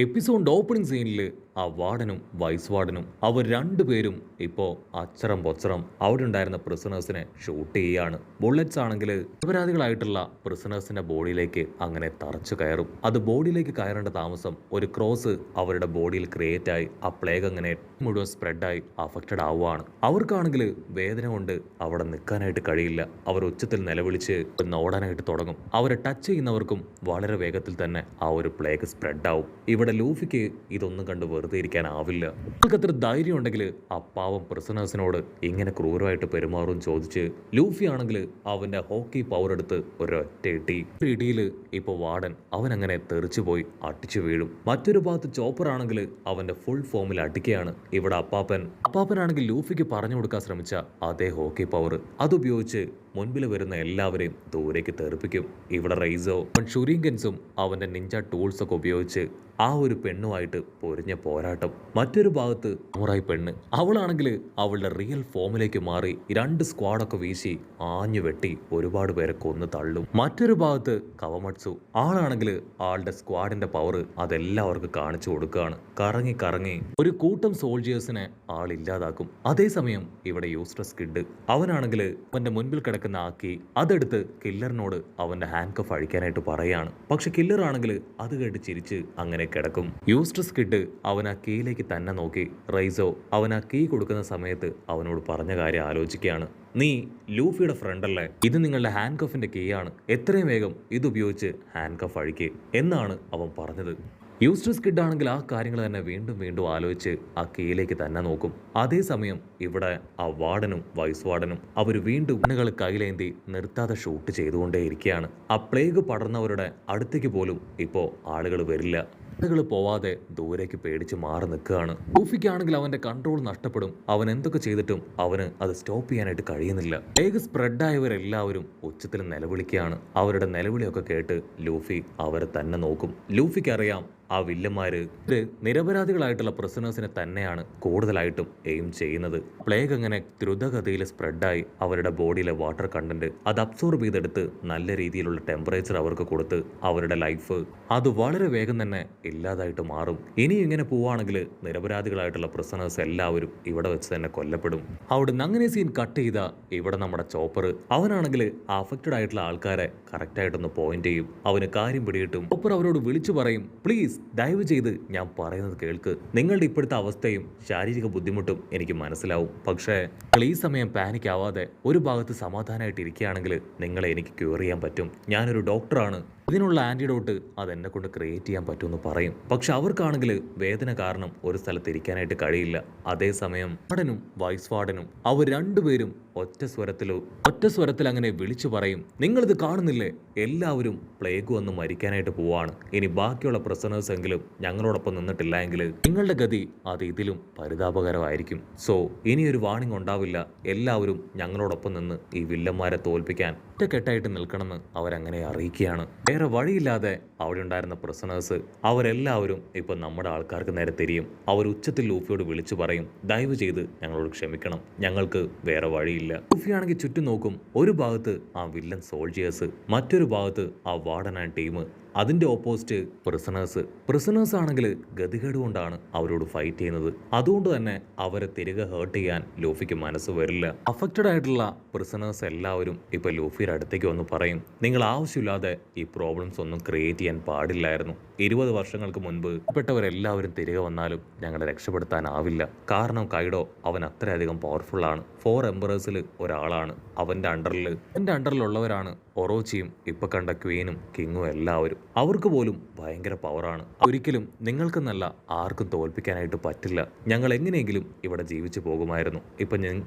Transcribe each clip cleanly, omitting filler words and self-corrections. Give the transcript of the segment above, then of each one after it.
Episode opening സീനിൽ ആ വാർഡനും vice വാർഡനും അവർ രണ്ടുപേരും ഇപ്പോൾ അച്ചറം പൊച്ചറം അവിടെ ഉണ്ടായിരുന്ന പ്രിസണേഴ്സിനെ ഷൂട്ട് ചെയ്യുകയാണ്. ബുള്ളറ്റ്സ് ആണെങ്കിൽ നിരപരാധികളായിട്ടുള്ള പ്രിസണേഴ്സിന്റെ ബോഡിയിലേക്ക് അങ്ങനെ തറച്ചു കയറും. അത് ബോഡിയിലേക്ക് കയറേണ്ട താമസം ഒരു ക്രോസ് അവരുടെ ബോഡിയിൽ ക്രിയേറ്റ് ആയി ആ പ്ലേഗ് അങ്ങനെ മുഴുവൻ സ്പ്രെഡായി അഫക്റ്റഡ് ആവുകയാണ്. അവർക്കാണെങ്കിൽ വേദന കൊണ്ട് അവിടെ നിൽക്കാനായിട്ട് കഴിയില്ല. അവർ ഉച്ചത്തിൽ നിലവിളിച്ച് ഓടാനായിട്ട് തുടങ്ങും. അവരെ ടച്ച് ചെയ്യുന്നവർക്കും വളരെ വേഗത്തിൽ തന്നെ ആ ഒരു പ്ലേഗ് സ്പ്രെഡ് ആവും. ഇവിടെ ലൂഫിക്ക് ഇതൊന്നും കണ്ട് വെറുതെ ഇരിക്കാനാവില്ല. നിങ്ങൾക്ക് അത്ര ധൈര്യം ഉണ്ടെങ്കിൽ ആ പാവം പ്രിസണേഴ്സിനോട് ഇങ്ങനെ ക്രൂരമായിട്ട് പെരുമാറും ചോദിച്ച് ലൂഫി ആണെങ്കിൽ അവന്റെ ഹോക്കി പവർ എടുത്ത് ഒരൊറ്റ ഇടിയിൽ ഇപ്പോൾ വാർഡൻ അവൻ അങ്ങനെ തെറിച്ചു പോയി അടിച്ചു വീഴും. മറ്റൊരു ഭാഗത്ത് ചോപ്പർ ആണെങ്കിൽ അവന്റെ ഫുൾ ഫോമിൽ അടിക്കുകയാണ്. ഇവിടെ അപ്പാപ്പനാണെങ്കിൽ ലൂഫിക്ക് പറഞ്ഞു കൊടുക്കാൻ ശ്രമിച്ച അതേ ഹോക്കി പവർ അതുപയോഗിച്ച് മുൻപിൽ വരുന്ന എല്ലാവരെയും ദൂരേക്ക് തെറിപ്പിക്കും. ഇവിടെ റൈസോ ഷുരിങ്കൻസും അവന്റെ നിഞ്ച ടൂൾസ് ഒക്കെ ഉപയോഗിച്ച് ആ ഒരു പെണ്ണുമായിട്ട് പൊരിഞ്ഞ പോരാട്ടം. മറ്റൊരു ഭാഗത്ത് മുറായി പെണ്ണ് അവളാണെങ്കിൽ അവളുടെ റിയൽ ഫോമിലേക്ക് മാറി രണ്ട് സ്ക്വാഡൊക്കെ വീശി ആഞ്ഞു വെട്ടി ഒരുപാട് പേരെ കൊന്നു തള്ളും. മറ്റൊരു ഭാഗത്ത് കവമട്സു ആളാണെങ്കിൽ ആളുടെ സ്ക്വാഡിന്റെ പവർ അതെല്ലാവർക്കും കാണിച്ചു കൊടുക്കുകയാണ്. കറങ്ങി കറങ്ങി ഒരു കൂട്ടം സോൾജിയേഴ്സിനെ ആളില്ലാതാക്കും. അതേസമയം ഇവിടെ യൂസ്ട്രസ് കിഡ് അവനാണെങ്കിൽ അവന്റെ മുൻപിൽ കിടക്കുന്ന ആക്കി അതെടുത്ത് കില്ലറിനോട് അവന്റെ ഹാൻഡ് കഫ് അഴിക്കാനായിട്ട് പറയാണ്. പക്ഷെ കില്ലർ ആണെങ്കിൽ അത് കേട്ട് ചിരിച്ച് അങ്ങനെ കിടക്കും. യൂസ്ട്രസ് കിഡ് അവൻ ആ കീയിലേക്ക് തന്നെ നോക്കി. റൈസോ അവൻ ആ കീ കൊടുക്കുന്ന സമയത്ത് അവനോട് പറഞ്ഞ കാര്യം ആലോചിക്കുകയാണ്. നീ ലൂഫിയുടെ ഫ്രണ്ട് അല്ലേ? ഇത് നിങ്ങളുടെ ഹാൻഡ് കഫിന്റെ കീ ആണ്. എത്രയും വേഗം ഇതുപയോഗിച്ച് ഹാൻഡ് കഫ് അഴിക്ക് എന്നാണ് അവൻ പറഞ്ഞത്. യൂസ്ട്രസ് കിഡ് ആണെങ്കിൽ ആ കാര്യങ്ങൾ തന്നെ വീണ്ടും വീണ്ടും ആലോചിച്ച് ആ കീയിലേക്ക് തന്നെ നോക്കും. അതേസമയം ഇവിടെ ആ വാർഡനും വൈസ് വാർഡനും അവർ വീണ്ടും കണ്ണുകൾ കയ്യിലേന്തി നിർത്താതെ ഷൂട്ട് ചെയ്തുകൊണ്ടേയിരിക്കുകയാണ്. ആ പ്ലേഗ് പടർന്നവരുടെ അടുത്തേക്ക് പോലും ഇപ്പോൾ ആളുകൾ വരില്ല. ആളുകൾ പോവാതെ ദൂരേക്ക് പേടിച്ച് മാറി നിൽക്കുകയാണ്. ലൂഫിക്കാണെങ്കിൽ അവന്റെ കൺട്രോൾ നഷ്ടപ്പെടും. അവൻ എന്തൊക്കെ ചെയ്തിട്ടും അവന് അത് സ്റ്റോപ്പ് ചെയ്യാനായിട്ട് കഴിയുന്നില്ല. പ്ലേഗ് സ്പ്രെഡായവരെല്ലാവരും ഉച്ചത്തിൽ നിലവിളിക്കുകയാണ്. അവരുടെ നിലവിളിയൊക്കെ കേട്ട് ലൂഫി അവരെ തന്നെ നോക്കും. ലൂഫിക്ക് അറിയാം ആ വില്ലന്മാര് നിരപരാധികളായിട്ടുള്ള പ്രിസണേഴ്സിനെ തന്നെയാണ് കൂടുതലായിട്ടും എയിം ചെയ്യുന്നത്. പ്ലേഗ് അങ്ങനെ ദ്രുതഗതിയിൽ സ്പ്രെഡായി അവരുടെ ബോഡിയിലെ വാട്ടർ കണ്ടന്റ് അത് അബ്സോർബ് ചെയ്തെടുത്ത് നല്ല രീതിയിലുള്ള ടെമ്പറേച്ചർ അവർക്ക് കൊടുത്ത് അവരുടെ ലൈഫ് അത് വളരെ വേഗം തന്നെ ഇല്ലാതായിട്ട് മാറും. ഇനി ഇങ്ങനെ പോവുകയാണെങ്കിൽ നിരപരാധികളായിട്ടുള്ള പ്രിസണേഴ്സ് എല്ലാവരും ഇവിടെ വെച്ച് തന്നെ കൊല്ലപ്പെടും. അവിടുന്ന് അങ്ങനെ സീൻ കട്ട് ചെയ്ത ഇവിടെ നമ്മുടെ ചോപ്പർ അവനാണെങ്കിൽ അഫക്റ്റഡ് ആയിട്ടുള്ള ആൾക്കാരെ കറക്റ്റായിട്ടൊന്ന് പോയിന്റ് ചെയ്യും. അവന് കാര്യം പിടികിട്ടും. ചോപ്പർ അവരോട് വിളിച്ചു പറയും, പ്ലീസ് ദയവ് ചെയ്ത് ഞാൻ പറയുന്നത് കേൾക്ക്. നിങ്ങളുടെ ഇപ്പോഴത്തെ അവസ്ഥയും ശാരീരിക ബുദ്ധിമുട്ടും എനിക്ക് മനസ്സിലാവും. പക്ഷേ നിങ്ങൾ ഈ സമയം പാനിക് ആവാതെ ഒരു ഭാഗത്ത് സമാധാനമായിട്ട് ഇരിക്കുകയാണെങ്കിൽ നിങ്ങളെ എനിക്ക് ക്യൂർ ചെയ്യാൻ പറ്റും. ഞാനൊരു ഡോക്ടറാണ്. ഇതിനുള്ള ആന്റിഡോട്ട് അതെന്നെ കൊണ്ട് ക്രിയേറ്റ് ചെയ്യാൻ പറ്റുമെന്ന് പറയും. പക്ഷെ അവർക്കാണെങ്കിൽ വേദന കാരണം ഒരു സ്ഥലത്ത് ഇരിക്കാനായിട്ട് കഴിയില്ല. അതേസമയം വാർഡനും വൈസ് വാർഡനും അവർ രണ്ടുപേരും ഒറ്റ സ്വരത്തിൽ അങ്ങനെ വിളിച്ചു പറയും, നിങ്ങളിത് കാണുന്നില്ലേ? എല്ലാവരും പ്ലേഗ് വന്ന് മരിക്കാനായിട്ട് പോവാണ്. ഇനി ബാക്കിയുള്ള പ്രിസണേഴ്സ് എങ്കിലും ഞങ്ങളോടൊപ്പം നിന്നിട്ടില്ല എങ്കിൽ നിങ്ങളുടെ ഗതി അത് ഇതിലും പരിതാപകരമായിരിക്കും. സോ ഇനിയൊരു വാണിംഗ് ഉണ്ടാവില്ല. എല്ലാവരും ഞങ്ങളോടൊപ്പം നിന്ന് ഈ വില്ലന്മാരെ തോൽപ്പിക്കാൻ ഒറ്റക്കെട്ടായിട്ട് നിൽക്കണമെന്ന് അവരങ്ങനെ അറിയിക്കുകയാണ്. വേറെ വഴിയില്ലാതെ അവിടെ ഉണ്ടായിരുന്ന പ്രിസണേഴ്സ് അവരെല്ലാവരും ഇപ്പൊ നമ്മുടെ ആൾക്കാർക്ക് നേരെ തിരിയും. അവർ ഉച്ചത്തിൽ ലൂഫിയോട് വിളിച്ചു പറയും, ദയവ് ചെയ്ത് ഞങ്ങളോട് ക്ഷമിക്കണം, ഞങ്ങൾക്ക് വേറെ വഴിയില്ല. ലൂഫിയാണെങ്കിൽ ചുറ്റും നോക്കും. ഒരു ഭാഗത്ത് ആ വില്ലൻ സോൾജിയേഴ്സ്, മറ്റൊരു ഭാഗത്ത് ആ വാർഡൻ ആൻഡ് ടീം. അതിന്റെ ഓപ്പോസിറ്റ് പ്രിസണേഴ്സ് ആണെങ്കിൽ ഗതികേട് കൊണ്ടാണ് അവരോട് ഫൈറ്റ് ചെയ്യുന്നത്. അതുകൊണ്ട് തന്നെ അവരെ തിരികെ ഹേർട്ട് ചെയ്യാൻ ലൂഫിക്ക് മനസ്സ് വരില്ല. അഫക്റ്റഡ് ആയിട്ടുള്ള പ്രിസണേഴ്സ് എല്ലാവരും ഇപ്പൊ ലൂഫിയുടെ അടുത്തേക്ക് വന്ന് പറയും, നിങ്ങൾ ആവശ്യമില്ലാതെ ഈ പ്രോബ്ലംസ് ഒന്നും ക്രിയേറ്റ് ചെയ്യാൻ പാടില്ലായിരുന്നു. 20 വർഷങ്ങൾക്ക് മുൻപ് പെട്ടവരെല്ലാവരും തിരികെ വന്നാലും ഞങ്ങളെ രക്ഷപ്പെടുത്താനാവില്ല. കാരണം കൈഡോ അവൻ അത്രയധികം പവർഫുൾ ആണ്. 4 എംപറേഴ്സിൽ ഒരാളാണ്. അവന്റെ അണ്ടറിലുള്ളവരാണ് ഒറോച്ചിയും ഇപ്പൊ കണ്ട ക്വീനും കിങ്ങും എല്ലാവരും. അവർക്ക് പോലും ഭയങ്കര പവറാണ്. ഒരിക്കലും നിങ്ങൾക്കെന്നല്ല ആർക്കും തോൽപ്പിക്കാനായിട്ട് പറ്റില്ല. ഞങ്ങൾ എങ്ങനെയെങ്കിലും ഇവിടെ ജീവിച്ചു പോകുമായിരുന്നു. ഇപ്പൊ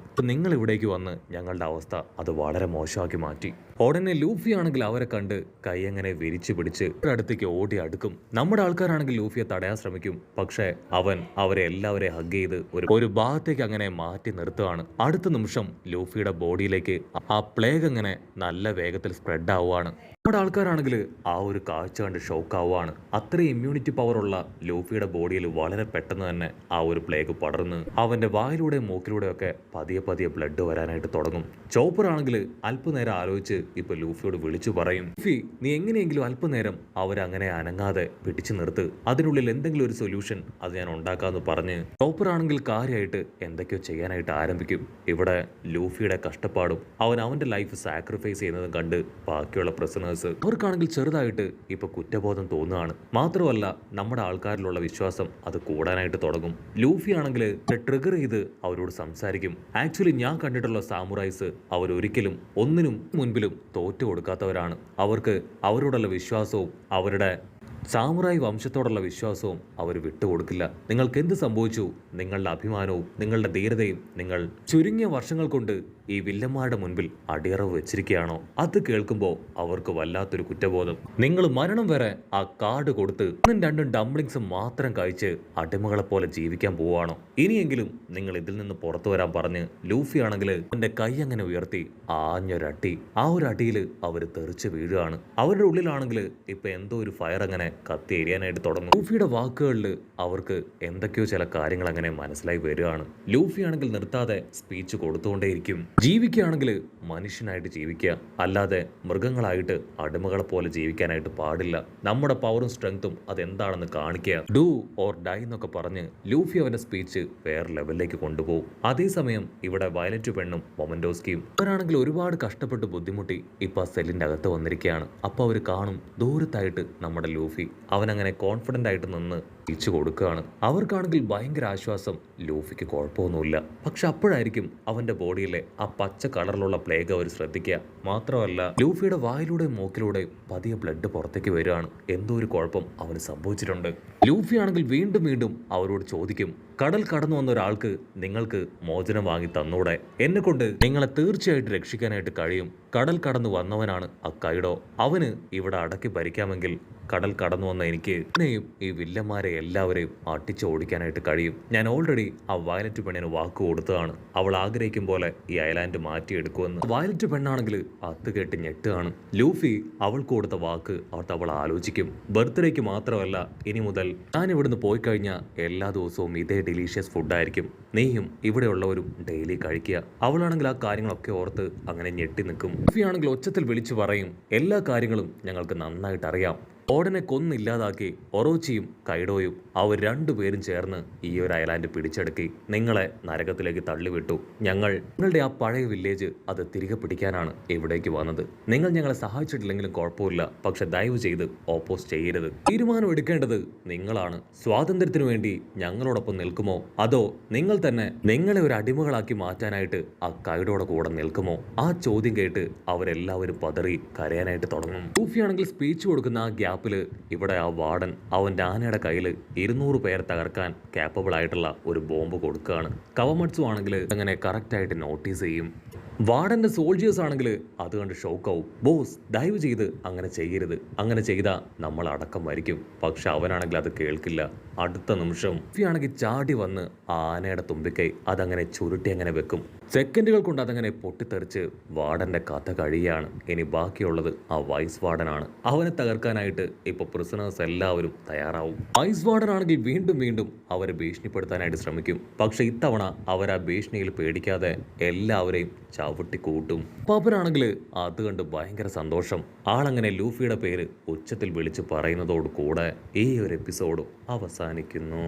നിങ്ങൾ ഇവിടേക്ക് വന്ന് ഞങ്ങളുടെ അവസ്ഥ അത് വളരെ മോശമാക്കി മാറ്റി. ഉടനെ ലൂഫി ആണെങ്കിൽ അവരെ കണ്ട് കൈ അങ്ങനെ വിരിച്ചു പിടിച്ച് അടുത്തേക്ക് ഓടി അടുക്കും. നമ്മുടെ ആൾക്കാരാണെങ്കിൽ ലൂഫിയെ തടയാൻ ശ്രമിക്കും. പക്ഷേ അവൻ അവരെ എല്ലാവരെയും ഹഗ് ചെയ്ത് ഒരു ഭാഗത്തേക്ക് അങ്ങനെ മാറ്റി നിർത്തുകയാണ്. അടുത്ത നിമിഷം ലൂഫിയുടെ ബോഡിയിലേക്ക് ആ പ്ലേഗ് അങ്ങനെ നല്ല വേഗത്തിൽ സ്പ്രെഡ് ആവുകയാണ്. നമ്മുടെ ആൾക്കാരാണെങ്കിൽ ആ ഒരു കാഴ്ച കണ്ട് ഷോക്കാവുകയാണ്. അത്രയും ഇമ്മ്യൂണിറ്റി പവറുള്ള ലൂഫിയുടെ ബോഡിയിൽ വളരെ പെട്ടെന്ന് തന്നെ ആ ഒരു പ്ലേഗ് പടർന്ന് അവന്റെ വായിലൂടെയും മൂക്കിലൂടെയൊക്കെ പതിയെ പതിയെ ബ്ലഡ് വരാനായിട്ട് തുടങ്ങും. ചോപ്പർ ആണെങ്കിൽ അല്പനേരം ആലോചിച്ച് ഇപ്പൊ ലൂഫിയോട് വിളിച്ചു പറയും, ലൂഫി നീ എങ്ങനെയെങ്കിലും അല്പനേരം അവരങ്ങനെ അനങ്ങാതെ പിടിച്ചു നിർത്ത്, അതിനുള്ളിൽ എന്തെങ്കിലും ഒരു സൊല്യൂഷൻ അത് ഞാൻ ഉണ്ടാക്കാമെന്ന് പറഞ്ഞ് ചോപ്പർ ആണെങ്കിൽ കാര്യമായിട്ട് എന്തൊക്കെയോ ചെയ്യാനായിട്ട് ആരംഭിക്കും. ഇവിടെ ലൂഫിയുടെ കഷ്ടപ്പാടും അവന്റെ ലൈഫ് സാക്രിഫൈസ് ചെയ്യുന്നതും കണ്ട് ബാക്കിയുള്ള പ്രസനേഴ്സ് അവർക്കാണെങ്കിൽ ചെറുതായിട്ട് ഇപ്പൊ കുറ്റബോധം തോന്നുകയാണ്. മാത്രമല്ല നമ്മുടെ ആൾക്കാരിലുള്ള വിശ്വാസം അത് കൂടാനായിട്ട് തുടങ്ങും. ലൂഫി ആണെങ്കിൽ ട്രിഗർ ചെയ്ത് അവരോട് സംസാരിക്കും. ആക്ച്വലി ഞാൻ കണ്ടിട്ടുള്ള സാമുറൈസ് അവരൊരിക്കലും ഒന്നിനും മുൻപിലും തോറ്റു കൊടുക്കാത്തവരാണ്. അവർക്ക് അവരോടുള്ള വിശ്വാസവും അവരുടെ സാമുറായി വംശത്തോടുള്ള വിശ്വാസവും അവർ വിട്ടുകൊടുക്കില്ല. നിങ്ങൾക്ക് എന്ത് സംഭവിച്ചു, നിങ്ങളുടെ അഭിമാനവും നിങ്ങളുടെ ധീരതയും നിങ്ങൾ ചുരുങ്ങിയ വർഷങ്ങൾ കൊണ്ട് ഈ വില്ലന്മാരുടെ മുൻപിൽ അടിയറവ് വെച്ചിരിക്കുകയാണോ? അത് കേൾക്കുമ്പോൾ അവർക്ക് വല്ലാത്തൊരു കുറ്റബോധം. നിങ്ങൾ മരണം വരെ ആ കാർഡ് കൊടുത്ത് ഒന്നും രണ്ടും ഡംപ്ലിങ്സും മാത്രം കഴിച്ച് അടിമകളെ പോലെ ജീവിക്കാൻ പോവാണോ? ഇനിയെങ്കിലും നിങ്ങൾ ഇതിൽ നിന്ന് പുറത്തു വരാൻ പറഞ്ഞ് ലൂഫി ആണെങ്കിൽ എന്റെ കൈ അങ്ങനെ ഉയർത്തി ആഞ്ഞൊരട്ടി. ആ ഒരു അടിയിൽ അവർ തെറിച്ച് വീഴുകയാണ്. അവരുടെ ഉള്ളിലാണെങ്കിൽ ഇപ്പൊ എന്തോ ഒരു ഫയർ അങ്ങനെ കത്തി എരിയാനായിട്ട് തുടങ്ങും. ലൂഫിയുടെ വാക്കുകളിൽ അവർക്ക് എന്തൊക്കെയോ ചില കാര്യങ്ങൾ അങ്ങനെ മനസ്സിലായി വരികയാണ്. ലൂഫി ആണെങ്കിൽ നിർത്താതെ സ്പീച്ച് കൊടുത്തുകൊണ്ടേയിരിക്കും. ജീവിക്കുകയാണെങ്കിൽ മനുഷ്യനായിട്ട് ജീവിക്കുക, അല്ലാതെ മൃഗങ്ങളായിട്ട് അടിമകളെ പോലെ ജീവിക്കാനായിട്ട് പാടില്ല. നമ്മുടെ പവറും സ്ട്രെങ്തും അതെന്താണെന്ന് കാണിക്കുക, ഡു ഓർ ഡൈ എന്നൊക്കെ പറഞ്ഞ് ലൂഫി അവന്റെ സ്പീച്ച് വേറെ ലെവലിലേക്ക് കൊണ്ടുപോകും. അതേസമയം ഇവിടെ വയലറ്റ് പെണ്ണും മൊമന്റോസ്കിയും അവരാണെങ്കിൽ ഒരുപാട് കഷ്ടപ്പെട്ട് ബുദ്ധിമുട്ടി ഇപ്പൊ ആ സെല്ലിന്റെ അകത്ത് വന്നിരിക്കുകയാണ്. അപ്പൊ അവർ കാണും ദൂരത്തായിട്ട് നമ്മുടെ ലൂഫി അവനങ്ങനെ കോൺഫിഡന്റ് ആയിട്ട് നിന്ന് സ്പീച്ച് കൊടുക്കുകയാണ്. അവർക്കാണെങ്കിൽ ഭയങ്കര ആശ്വാസം, ലൂഫിക്ക് കുഴപ്പമൊന്നുമില്ല. പക്ഷെ അപ്പോഴായിരിക്കും അവന്റെ ബോഡിയിലെ ആ പച്ച കളറിലുള്ള പ്ലേഗ് അവർ ശ്രദ്ധിക്കുക. മാത്രമല്ല ലൂഫിയുടെ വായിലൂടെയും മൂക്കിലൂടെയും പതിയെ ബ്ലഡ് പുറത്തേക്ക് വരികയാണ്. എന്തോ ഒരു കുഴപ്പം അവന് സംഭവിച്ചിട്ടുണ്ട്. ലൂഫി ആണെങ്കിൽ വീണ്ടും വീണ്ടും അവരോട് ചോദിക്കും, കടൽ കടന്നു വന്ന ഒരാൾക്ക് നിങ്ങൾക്ക് മോചനം വാങ്ങി തന്നൂടെ? എന്നെ കൊണ്ട് നിങ്ങളെ തീർച്ചയായിട്ടും രക്ഷിക്കാനായിട്ട് കഴിയും. കടൽ കടന്നു വന്നവനാണ് ആ കൈഡോ. അവന് ഇവിടെ അടക്കി ഭരിക്കാമെങ്കിൽ കടൽ കടന്നു വന്ന എനിക്ക് എന്നെയും ഈ വില്ലന്മാരെ എല്ലാവരെയും അട്ടിച്ച് ഓടിക്കാനായിട്ട് കഴിയും. ഞാൻ ഓൾറെഡി ആ വയലറ്റ് പെണ്ണിന് വാക്ക് കൊടുത്തതാണ്. അവൾ ആഗ്രഹിക്കും പോലെ ഈ ഐലാൻഡ് മാറ്റിയെടുക്കുമെന്ന്. വയലറ്റ് പെണ്ണാണെങ്കിൽ അത് കേട്ട് ഞെട്ടുകയാണ്. ലൂഫി അവൾക്ക് കൊടുത്ത വാക്ക് അവൾ ആലോചിക്കും. ബർത്ത്ഡേക്ക് മാത്രമല്ല, ഇനി മുതൽ ഞാൻ ഇവിടുന്ന് പോയി കഴിഞ്ഞാൽ എല്ലാ ദിവസവും ഇതേ ഡെലീഷ്യസ് ഫുഡായിരിക്കും നീയും ഇവിടെയുള്ളവരും ഡെയിലി കഴിക്കുക. അവളാണെങ്കിൽ ആ കാര്യങ്ങളൊക്കെ ഓർത്ത് അങ്ങനെ ഞെട്ടി നിൽക്കും. ലൂഫി ആണെങ്കിൽ ഒച്ചത്തിൽ വിളിച്ചു പറയും, എല്ലാ കാര്യങ്ങളും ഞങ്ങൾക്ക് നന്നായിട്ട് അറിയാം. ഓടനെ കൊന്നില്ലാതാക്കി ഒറോച്ചിയും കൈഡോയും അവർ രണ്ടുപേരും ചേർന്ന് ഈ ഒരു ഐലാൻഡ് പിടിച്ചെടുക്കി നിങ്ങളെ നരകത്തിലേക്ക് തള്ളിവിട്ടു. നിങ്ങളുടെ ആ പഴയ വില്ലേജ് അത് തിരികെ പിടിക്കാനാണ് ഇവിടേക്ക് വന്നത്. നിങ്ങൾ ഞങ്ങളെ സഹായിച്ചിട്ടില്ലെങ്കിലും കുഴപ്പമില്ല, പക്ഷെ ദയവ് ചെയ്ത് ഓപ്പോസ് ചെയ്യരുത്. തീരുമാനം എടുക്കേണ്ടത് നിങ്ങളാണ്. സ്വാതന്ത്ര്യത്തിനു വേണ്ടി ഞങ്ങളോടൊപ്പം നിൽക്കുമോ, അതോ നിങ്ങൾ തന്നെ നിങ്ങളെ ഒരു അടിമകളാക്കി മാറ്റാനായിട്ട് ആ കൈഡോയുടെ കൂടെ നിൽക്കുമോ? ആ ചോദ്യം കേട്ട് അവരെല്ലാവരും പതറി കരയാനായിട്ട് തുടങ്ങും. ലൂഫിയാണെങ്കിൽ സ്പീച്ച് കൊടുക്കുന്ന ആ ഗ്യാപ്പില് ഇവിടെ ആ വാർഡൻ അവന്റെ ആനയുടെ കയ്യിൽ 200 പേരെ തകർക്കാൻ കാപ്പബിൾ ആയിട്ടുള്ള ഒരു ബോംബ് കൊടുക്കുകയാണ്. കവമട്സു ആണെങ്കിൽ അങ്ങനെ കറക്റ്റായിട്ട് നോട്ടീസ് ചെയ്യും. വാർഡന്റെ സോൾജിയേഴ്സ് ആണെങ്കിൽ അത് കണ്ട് ഷോക്കാവും. ബോസ് ദയവ് ചെയ്ത് അങ്ങനെ ചെയ്യരുത്, അങ്ങനെ ചെയ്താൽ നമ്മൾ അടക്കം മരിക്കും. പക്ഷെ അവനാണെങ്കിൽ അത് കേൾക്കില്ല. അടുത്ത നിമിഷം ആണെങ്കിൽ ചാടി വന്ന് ആ ആനയുടെ തുമ്പിക്കൈ അതങ്ങനെ ചുരുട്ടി അങ്ങനെ വെക്കും. സെക്കൻഡുകൾ കൊണ്ട് അതങ്ങനെ പൊട്ടിത്തെറിച്ച് വാർഡന്റെ കഥ കഴിയാണ്. ഇനി ബാക്കിയുള്ളത് ആ വൈസ് വാർഡനാണ്. അവനെ തകർക്കാനായിട്ട് ഇപ്പൊ പ്രിസണേഴ്സ് എല്ലാവരും തയ്യാറാവും. വൈസ് വാർഡൻ ആണെങ്കിൽ വീണ്ടും വീണ്ടും അവരെ ഭീഷണിപ്പെടുത്താനായിട്ട് ശ്രമിക്കും. പക്ഷെ ഇത്തവണ അവർ ആ ഭീഷണിയിൽ പേടിക്കാതെ എല്ലാവരെയും ചവിട്ടി കൂട്ടും. പാപ്പനാണെങ്കിൽ അത് കണ്ട് ഭയങ്കര സന്തോഷം. ആളങ്ങനെ ലൂഫിയുടെ പേര് ഉച്ചത്തിൽ വിളിച്ച് പറയുന്നതോട് കൂടെ ഈ ഒരു എപ്പിസോഡ് അവസാനിക്കുന്നു.